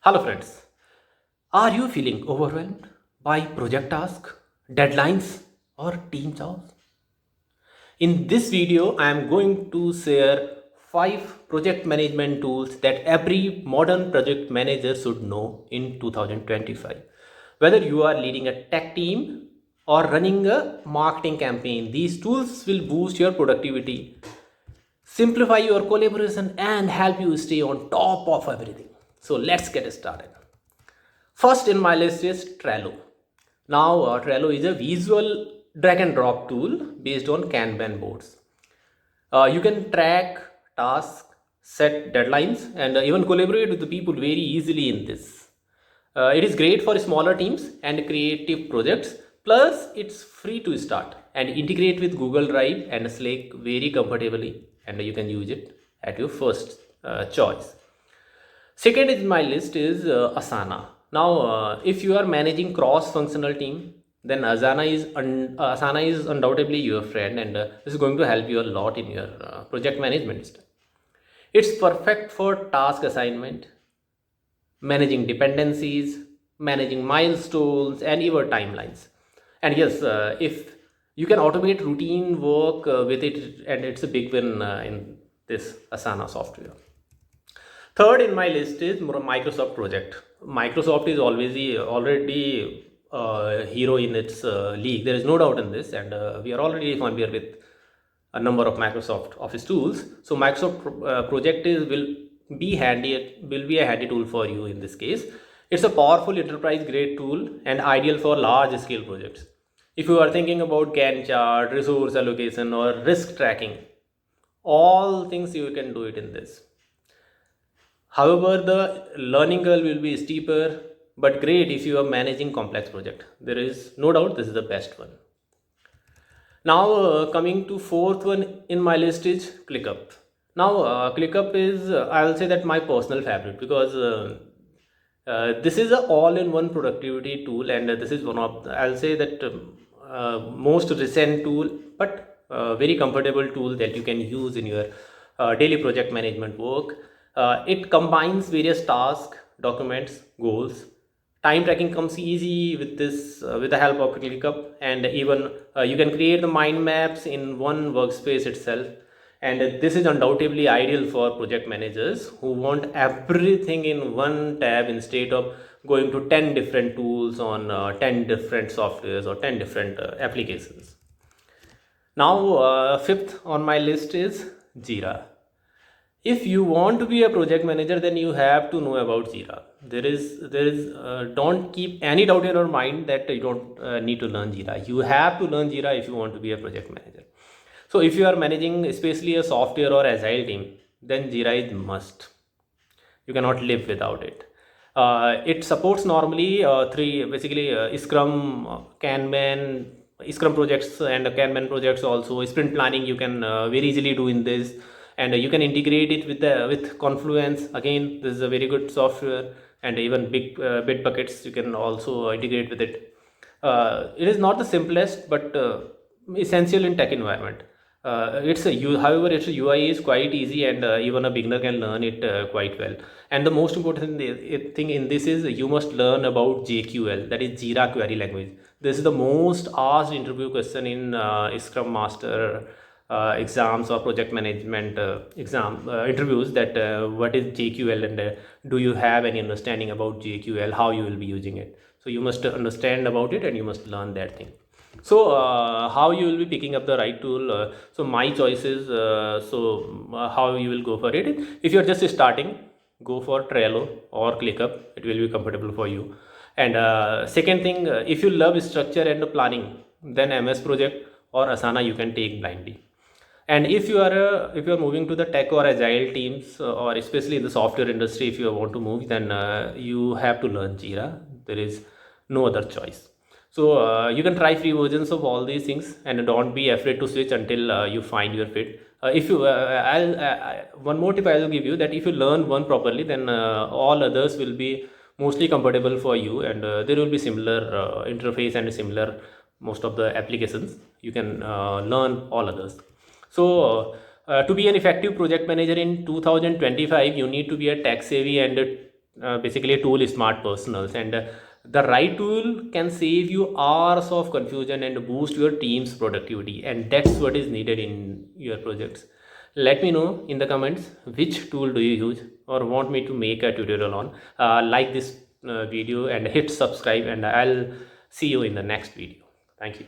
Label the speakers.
Speaker 1: Hello friends, are you feeling overwhelmed by project tasks, deadlines or team chores? In this video, I am going to share 5 project management tools that every modern project manager should know in 2025. Whether you are leading a tech team or running a marketing campaign, these tools will boost your productivity, simplify your collaboration and help you stay on top of everything. So let's get started. First in my list is Trello. Now, Trello is a visual drag and drop tool based on Kanban boards. You can track tasks, set deadlines, and even collaborate with the people very easily in this. It is great for smaller teams and creative projects. Plus, it's free to start and integrate with Google Drive and Slack very comfortably, and you can use it at your first choice. Second in my list is Asana. Now, if you are managing cross-functional team, then Asana is undoubtedly your friend, and this is going to help you a lot in your project management style. It's perfect for task assignment, managing dependencies, managing milestones, and your timelines. And yes, if you can automate routine work with it, and it's a big win in this Asana software. Third in my list is Microsoft project. Microsoft is already hero in its league. There is no doubt in this, and we are already familiar with a number of Microsoft Office tools. So Microsoft project is will be a handy tool for you in this case. It's a powerful enterprise grade tool and ideal for large scale projects. If you are thinking about Gantt chart, resource allocation, or risk tracking, all things you can do it in this. However, the learning curve will be steeper, but great if you are managing complex project. There is no doubt this is the best one. Now, coming to fourth one in my list is ClickUp. Now, ClickUp is I will say that my personal favorite because this is a all-in-one productivity tool, and this is one of I'll say that most recent tool, but very comfortable tool that you can use in your daily project management work. It combines various tasks, documents, goals. Time tracking comes easy with this with the help of ClickUp, and even you can create the mind maps in one workspace itself. And this is undoubtedly ideal for project managers who want everything in one tab instead of going to 10 different tools on 10 different softwares or 10 different applications. Now, fifth on my list is Jira. If you want to be a project manager, then you have to know about Jira. Don't keep any doubt in your mind that you don't need to learn Jira. You have to learn Jira if you want to be a project manager. So if you are managing especially a software or agile team, then Jira is must. You cannot live without it. It supports normally three basically Scrum, Kanban, Scrum projects and Kanban projects also. Sprint planning you can very easily do in this, and you can integrate it with Confluence. Again, this is a very good software, and even big bit buckets you can also integrate with it. It is not the simplest, but essential in tech environment. However, its UI is quite easy, and even a beginner can learn it quite well. And the most important thing in this is you must learn about JQL, that is Jira Query Language. This is the most asked interview question in Scrum Master exams or project management exam interviews. That what is JQL, and do you have any understanding about JQL? How you will be using it? So you must understand about it, and you must learn that thing. So how you will be picking up the right tool? So my choices. How you will go for it? If you are just starting, go for Trello or ClickUp. It will be comfortable for you. And second thing, if you love structure and planning, then MS Project or Asana you can take blindly. And if you are moving to the tech or agile teams, or especially in the software industry, if you want to move, then you have to learn Jira. There is no other choice. So you can try free versions of all these things, and don't be afraid to switch until you find your fit. If you, one more tip I will give you, that if you learn one properly, then all others will be mostly comfortable for you, and there will be similar interface and similar most of the applications. You can learn all others. So to be an effective project manager in 2025, you need to be a tech savvy and basically a tool is smart personals, and the right tool can save you hours of confusion and boost your team's productivity, and that's what is needed in your projects. Let me know in the comments which tool do you use or want me to make a tutorial on. Like this video and hit subscribe, and I'll see you in the next video. Thank you.